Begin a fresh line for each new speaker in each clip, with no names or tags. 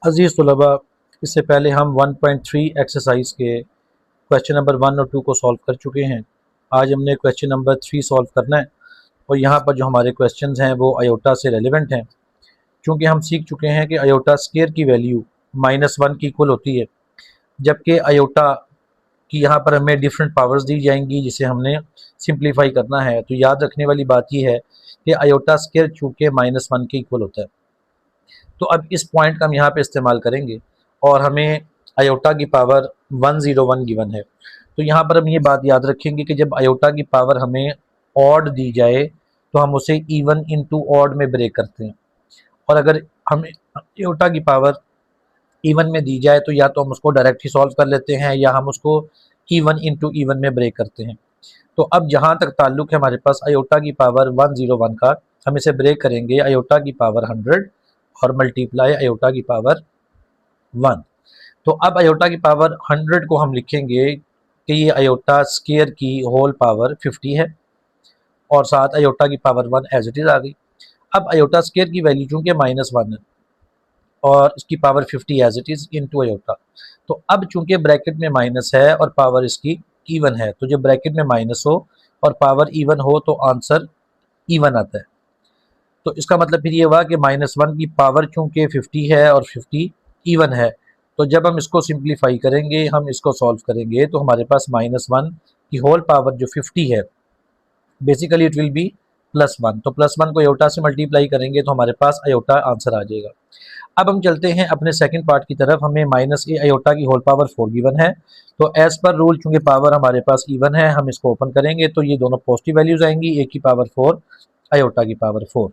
अजीज़ तलबा, इससे पहले हम 1.3 एक्सरसाइज के क्वेश्चन नंबर 1 और 2 को सॉल्व कर चुके हैं। आज हमने क्वेश्चन नंबर 3 सॉल्व करना है और यहाँ पर जो हमारे क्वेश्चंस हैं वो आयोटा से रेलिवेंट हैं, क्योंकि हम सीख चुके हैं कि आयोटा स्केयर की वैल्यू -1 की इक्वल होती है, जबकि आयोटा की यहाँ पर हमें डिफरेंट पावर्स दी जाएंगी जिसे हमने सिंप्लीफाई करना है। तो याद रखने वाली बात यह है कि आयोटा स्केयर चूँकि -1 के इक्वल होता है, तो अब इस पॉइंट का हम यहाँ पे इस्तेमाल करेंगे और हमें आयोटा की पावर 101 गिवन है। तो यहाँ पर हम ये बात याद रखेंगे कि जब आयोटा की पावर हमें ऑड दी जाए तो हम उसे इवन इनटू ऑड में ब्रेक करते हैं, और अगर हमें आयोटा की पावर इवन में दी जाए तो या तो हम उसको डायरेक्ट ही सॉल्व कर लेते हैं या हम उसको इवन इनटू इवन में ब्रेक करते हैं। तो अब जहाँ तक ताल्लुक है हमारे पास आयोटा की पावर 101 का, हम इसे ब्रेक करेंगे आयोटा की पावर 100 और मल्टीप्लाई आयोटा की पावर 1। तो अब आयोटा की पावर 100 को हम लिखेंगे कि ये आयोटा स्केयर की होल पावर 50 है और साथ आयोटा की पावर 1 एज इट इज़ आ गई। अब आयोटा स्केयर की वैल्यू चूँकि -1 है और इसकी power 50 as it is into iota, तो अब चूँकि ब्रैकेट में माइनस है और पावर इसकी इवन है, तो जब ब्रैकेट में माइनस हो और पावर इवन हो तो आंसर इवन आता है। तो इसका मतलब फिर ये हुआ कि -1 की पावर चूँकि 50 है और 50 इवन है, तो जब हम इसको सिंप्लीफाई करेंगे, हम इसको सॉल्व करेंगे तो हमारे पास -1 की होल पावर जो 50 है, बेसिकली इट विल बी +1। तो +1 को आयोटा से मल्टीप्लाई करेंगे तो हमारे पास आयोटा आंसर आ जाएगा। अब हम चलते हैं अपने सेकंड पार्ट की तरफ। हमें -a आयोटा की होल पावर 4 गिवन है, तो एज़ पर रूल चूँकि पावर हमारे पास इवन है, हम इसको ओपन करेंगे तो ये दोनों पॉजिटिव वैल्यूज़ आएंगी, a की पावर 4 आयोटा की पावर 4।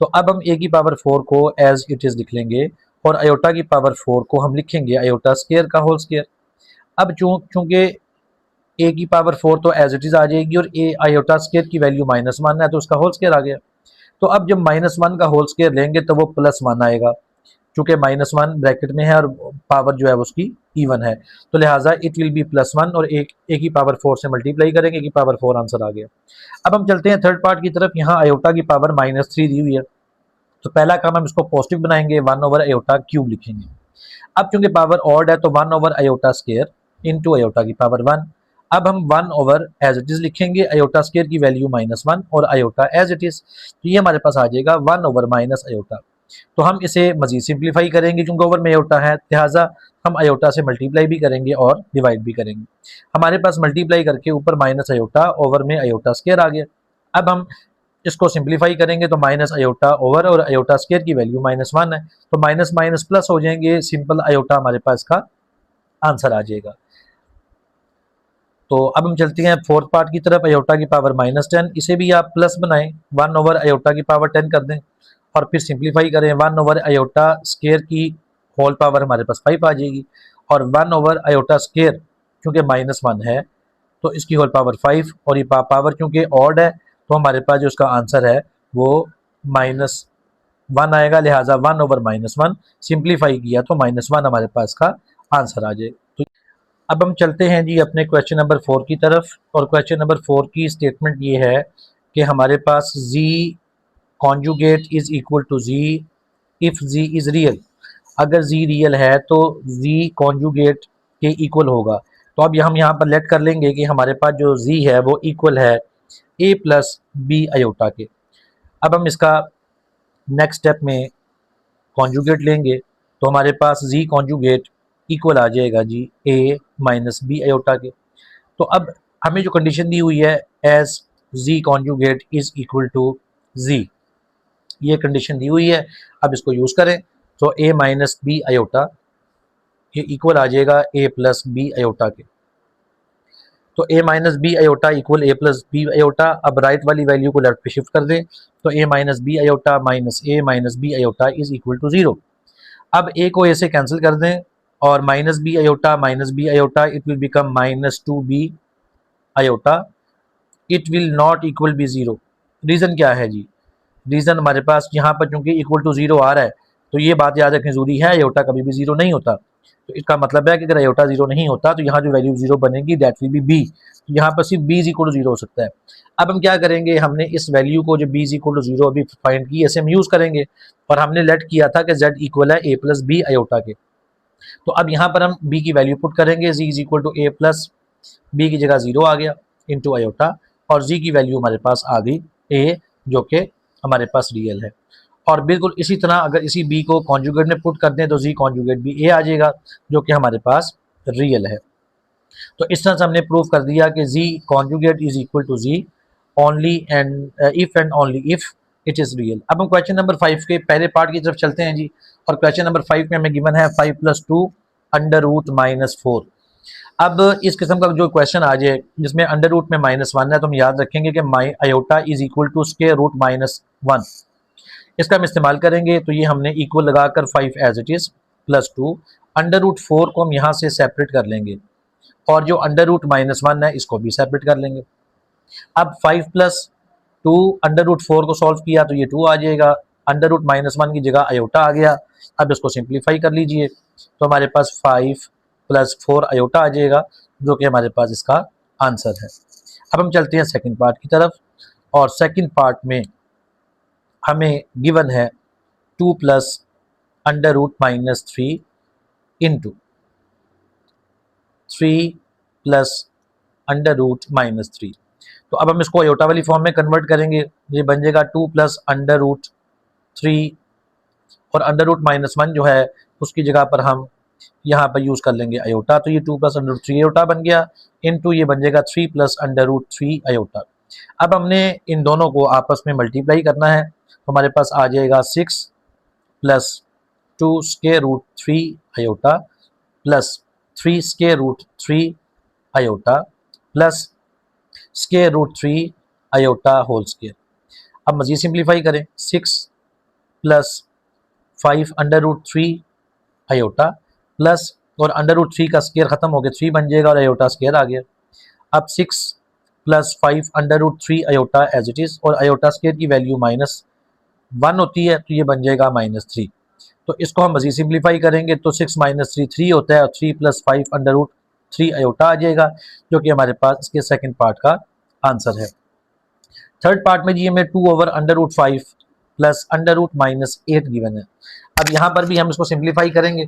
तो अब हम a की पावर 4 को एज इट इज़ लिख लेंगे और आयोटा की पावर 4 को हम लिखेंगे आयोटा स्केयर का होल स्केयर। अब चूँकि a की पावर 4 तो एज इट इज़ आ जाएगी और a आयोटा स्केयर की वैल्यू -1 है तो उसका होल स्केयर आ गया। तो अब जब -1 का होल स्केयर लेंगे तो वो +1 आएगा, चूँकि -1 ब्रैकेट में है और पावर जो है उसकी इवन है, तो लिहाजा इट विल बी +1 और a की पावर 4 से मल्टीप्लाई करेंगे, a की पावर 4 आंसर आ गया। अब हम चलते हैं थर्ड पार्ट की तरफ। यहाँ आयोटा की पावर -3 दी हुई है, तो पहला काम हम इसको पॉजिटिव बनाएंगे, 1 ओवर आयोटा क्यूब लिखेंगे। अब चूंकि पावर ऑड है तो 1 over iota square into iota की पावर 1। अब हम 1 ओवर एज इट इज लिखेंगे, आयोटा स्केयर की वैल्यू -1 और आयोटा एज इट इज, तो ये हमारे पास आ जाएगा 1 ओवर माइनस आयोटा। तो हम इसे मजीद सिंप्लीफाई करेंगे, क्योंकि ओवर में आयोटा है, लिहाजा हम आयोटा से मल्टीप्लाई भी करेंगे और डिवाइड भी करेंगे। हमारे पास मल्टीप्लाई करके ऊपर माइनस आयोटा, ओवर में आयोटा स्केयर आ गया। अब हम इसको सिंप्लीफाई करेंगे तो माइनस आयोटा ओवर और आयोटा स्केयर की वैल्यू -1 है, तो माइनस माइनस प्लस हो जाएंगे, सिंपल आयोटा हमारे पास का आंसर आ जाएगा। तो अब हम चलते हैं फोर्थ पार्ट की तरफ, आयोटा की पावर -10, इसे भी आप प्लस बनाएं, 1 ओवर आयोटा की पावर 10 कर दें और फिर सिंप्लीफाई करें, 1 ओवर आयोटा स्केयर की होल पावर हमारे पास 5 आ जाएगी और 1 ओवर आयोटा स्केयर क्योंकि -1 है तो इसकी होल पावर 5 और ये पावर चूँकि ऑड है तो हमारे पास जो उसका आंसर है वो -1 आएगा, लिहाजा 1 ओवर -1 सिंप्लीफाई किया तो -1 हमारे पास का आंसर आ जाए। तो अब हम चलते हैं जी अपने क्वेश्चन नंबर 4 की तरफ, और क्वेश्चन नंबर 4 की स्टेटमेंट ये है कि हमारे पास z conjugate is equal to z if z is real. अगर z रियल है तो z कॉन्जुगेट के इक्वल होगा। तो अब हम यहाँ पर लेट कर लेंगे कि हमारे पास जो z है वो इक्वल है a प्लस बी आयोटा के। अब हम इसका नेक्स्ट स्टेप में कॉन्जुगेट लेंगे तो हमारे पास z कॉन्जुगेट इक्वल आ जाएगा जी a माइनस बी आयोटा के। तो अब हमें जो कंडीशन दी हुई है as z conjugate is equal to z, ये कंडीशन दी हुई है। अब इसको यूज़ करें तो a माइनस बी आयोटा ये इक्वल आ जाएगा a प्लस बी आयोटा के। तो a minus B iota equal a plus B iota. अब राइट वाली वैल्यू को लेफ्ट पे शिफ्ट कर दें तो a minus B iota minus a minus B iota is equal to 0। अब a को a से कैंसिल कर दें और minus B iota it will become -2b iota, it will not equal be 0। Reason क्या है जी? रीज़न हमारे पास यहाँ पर चूंकि इक्वल टू 0 आ रहा है तो ये बात याद रखनी जरूरी है, आयोटा कभी भी 0 नहीं होता। तो इसका मतलब है कि अगर आयोटा जीरो नहीं होता तो यहाँ जो वैल्यू जीरो बनेगी दैट विल बी बी, तो यहाँ पर सिर्फ B is equal to zero हो सकता है। अब हम क्या करेंगे, हमने इस वैल्यू को जो B is equal to zero अभी फाइंड की ऐसे हम यूज करेंगे, और हमने लेट किया था कि जेड इक्वल है ए प्लस बी आयोटा के। तो अब यहाँ पर हम बी की वैल्यू पुट करेंगे, G is equal to A plus B की जगह जीरो आ गया इंटू आयोटा, और जी की वैल्यू हमारे पास आ गई ए, जो कि हमारे पास रियल है। और बिल्कुल इसी तरह अगर इसी बी को कॉन्जुगेट में पुट कर दें तो जी कॉन्जुगेट भी ए आ जाएगा, जो कि हमारे पास रियल है। तो इस तरह से हमने प्रूव कर दिया कि G conjugate is equal to G only and if and only if it is real. अब हम क्वेश्चन नंबर 5 के पहले पार्ट की तरफ चलते हैं जी, और क्वेश्चन नंबर 5 में हमें गिवन है 5 + 2 अंडर रूट -4। अब इस किस्म का जो क्वेश्चन आ जाए जिसमें अंडर रूट में -1 है, तो हम याद रखेंगे कि iota is equal to square root -1, इसका हम इस्तेमाल करेंगे। तो ये हमने इक्वल लगाकर 5 as it is plus 2 under root 4 को हम यहाँ से सेपरेट कर लेंगे, और जो अंडर रूट -1 है इसको भी सेपरेट कर लेंगे। अब 5 + 2 अंडर रूट 4 को सॉल्व किया तो ये 2 आ जाएगा, अंडर रूट -1 की जगह आयोटा आ गया। अब इसको सिंप्लीफाई कर लीजिए, तो हमारे पास 5 + 4 आयोटा आ जाएगा, जो कि हमारे पास इसका आंसर है। अब हम चलते हैं सेकंड पार्ट की तरफ, और सेकंड पार्ट में हमें गिवन है 2 + under root -3 into 3 + under root -3। तो अब हम इसको आयोटा वाली फॉर्म में कन्वर्ट करेंगे, ये बन जाएगा 2 + अंडर रूट 3, और अंडर रूट -1 जो है उसकी जगह पर हम यहाँ पर यूज़ कर लेंगे आयोटा, तो ये 2 + अंडर रूट 3 आयोटा बन गया, इंटू ये बन जाएगा 3 + अंडर रूट 3 आयोटा। अब हमने इन दोनों को आपस में मल्टीप्लाई करना है, तो हमारे पास आ जाएगा 6 + 2 square root 3 iota plus 3 square root 3 iota plus square root 3 iota whole square. अब मज़ीद सिंप्लीफाई करें, 6 + 5 अंडर रूट 3 आयोटा प्लस, और अंडर रूट 3 का स्क्वायर खत्म हो गया 3 बन जाएगा, और आयोटा स्क्वायर आ गया। अब 6 + 5 under root 3 iota as it is, और आयोटा स्क्वायर की वैल्यू -1 होती है, तो ये बन जाएगा -3। तो इसको हम मज़ीद सिंप्लीफाई करेंगे तो 6 - 3 3 होता है, और 3 + 5 अंडर रूट 3 आयोटा आ जाएगा, जो कि हमारे पास इसके सेकंड पार्ट का आंसर है। थर्ड पार्ट में जी हमें 2 over under root 5 plus under root -8 given है। अब यहाँ पर भी हम इसको सिंप्लीफाई करेंगे,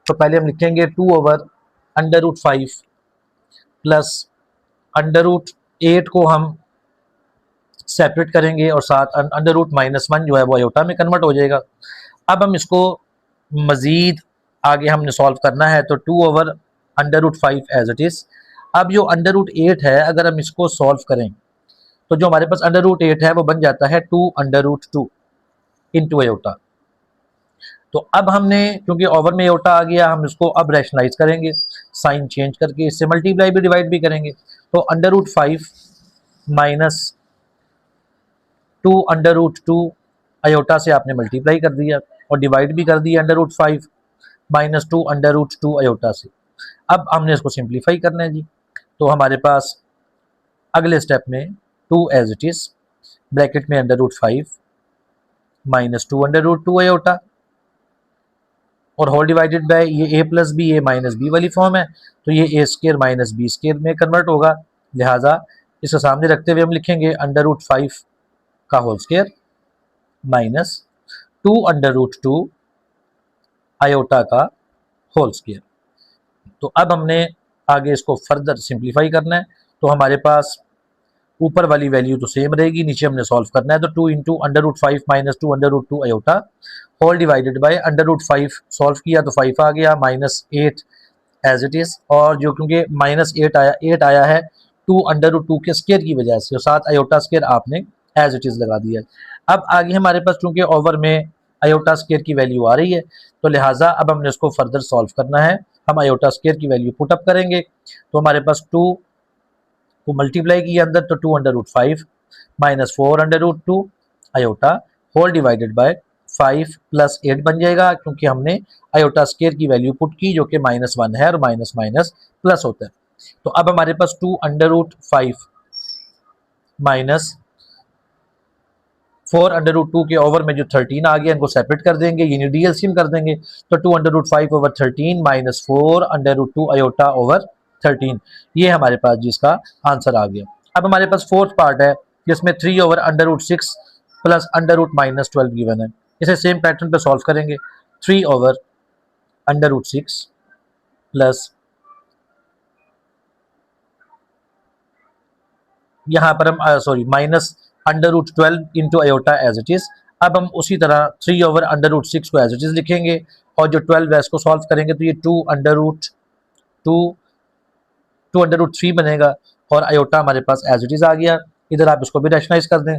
तो पहले हम लिखेंगे 2 over under root 5 plus under root 8 को हम सेपरेट करेंगे, और साथ अंडर रूट -1 जो है वो आयोटा में कन्वर्ट हो जाएगा। अब हम इसको मज़ीद आगे हमने सॉल्व करना है, तो 2 over under root 5 as it is. अब जो अंडर रूट 8 है अगर हम इसको सॉल्व करें तो जो हमारे पास अंडर रूट 8 है वो बन जाता है 2 अंडर रूट 2 इंटू आयोटा। तो अब हमने क्योंकि ओवर में आयोटा आ गया, हम इसको अब रैशनलाइज करेंगे साइन चेंज करके, इससे मल्टीप्लाई भी डिवाइड भी करेंगे। तो under root 5 minus 2 under root 2 आयोटा से आपने मल्टीप्लाई कर दिया, और डिवाइड भी कर दिया अंडर रूट 5 - 2 अंडर रूट 2 आयोटा से। अब हमने इसको सिंप्लीफाई करना है जी, तो हमारे पास अगले स्टेप में 2 एज इट इज़ ब्रैकेट में अंडर रूट 5 - 2 अंडर रूट 2 आयोटा, और होल डिवाइडेड बाय ये a + b a - b वाली फॉर्म है, तो ये a² - b² में कन्वर्ट होगा। लिहाजा इसे सामने रखते हुए हम लिखेंगे अंडर रूट 5 का whole square minus 2 under root 2 आयोटा का होल स्क्वायर। तो अब हमने आगे इसको फर्दर सिंप्लीफाई करना है, तो हमारे पास ऊपर वाली वैल्यू तो सेम रहेगी, नीचे हमने सॉल्व करना है, तो 2 into under root 5 - 2 under root 2 iota whole divided by under root 5 solve किया तो 5 आ गया, -8 एज इट इज़, और जो क्योंकि -8 आया है 2 अंडर रूट 2 के स्क्वायर की वजह से, और साथ आयोटा स्क्वायर आपने एज इट इज़ लगा दिया। अब आगे हमारे पास चूँकि ओवर में आयोटा स्क्वायर की वैल्यू आ रही है, तो लिहाजा अब हमने इसको फर्दर सॉल्व करना है। हम आयोटा स्क्वायर की वैल्यू पुटअप करेंगे, तो हमारे पास 2 को मल्टीप्लाई किया अंदर, तो 2 under root 5 - 4 under root 2 iota whole divided बाय 5 + 8 बन जाएगा, क्योंकि हमने आयोटा स्क्वायर की वैल्यू पुट की जो कि -1 है, और माइनस माइनस प्लस होता है। तो अब हमारे पास 2 अंडर रूट 5 - 4√2 के ओवर में जो 13 आ गया इनको सेपरेट कर देंगे, यानी डीएलसीएम कर देंगे, तो 2√5 ओवर 13 माइनस 4√2 आयोटा ओवर 13, ये हमारे पास जिसका आंसर आ गया। अब हमारे पास फोर्थ पार्ट है जिसमें 3 ओवर √6 प्लस √-12 गिवन है। इसे सेम पैटर्न पे सॉल्व करेंगे। 3 ओवर √6 प्लस यहाँ पर हम sorry minus √12 into iota as it is. अब हम उसी तरह 3 ओवर √6 को एज इट इज लिखेंगे और जो 12 है इसको सॉल्व करेंगे तो ये 2√3 बनेगा और आयोटा हमारे पास एज इट इज आ गया। इधर आप इसको भी रैशनलाइज कर दें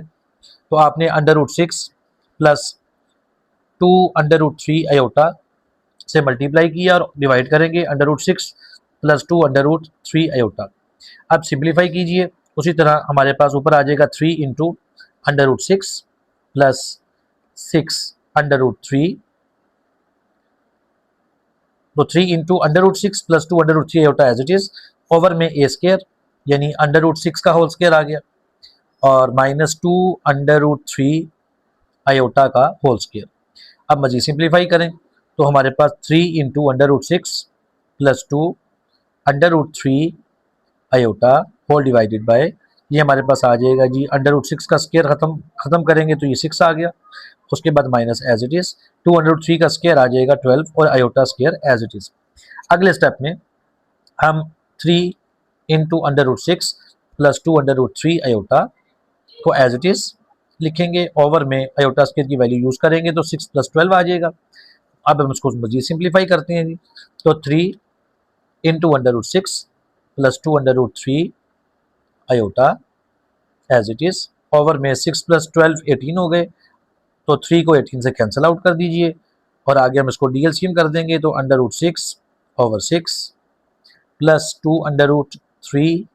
तो आपने √6 प्लस 2√3 आयोटा से मल्टीप्लाई किया और डिवाइड करेंगे √6 प्लस 2√3 आयोटा। अब सिंप्लीफाई कीजिए, उसी तरह हमारे पास ऊपर आ जाएगा 3 इंटू √6 प्लस 6√3, तो 3 into √6 plus 2√3 iota as it is, over में ए स्केयर यानी √6 का होल स्केयर आ गया और माइनस 2√3 आयोटा का होल स्केयर। अब मजीद सिंप्लीफाई करें तो हमारे पास 3 into √6 plus 2√3 iota whole divided by, ये हमारे पास आ जाएगा जी √6 का स्केयर खत्म करेंगे तो ये 6 आ गया, उसके बाद माइनस एज इट इज 2√3 का स्केयर आ जाएगा 12 और iota square as it is. अगले स्टेप में हम 3 इंटू √6 प्लस 2√3 आयोटा को एज इट इज लिखेंगे, ओवर में आयोटा स्केयर की वैल्यू यूज करेंगे तो 6 प्लस 12 आ जाएगा। अब हम इसको मजीद सिंप्लीफाई करते हैं जी, तो 3 into √6 plus 2√3 iota as it is, over में 6 प्लस 12 18 हो गए, तो 3 को 18 से कैंसिल आउट कर दीजिए और आगे हम इसको डीएलसीएम कर देंगे तो √6 ओवर 6 प्लस 2√3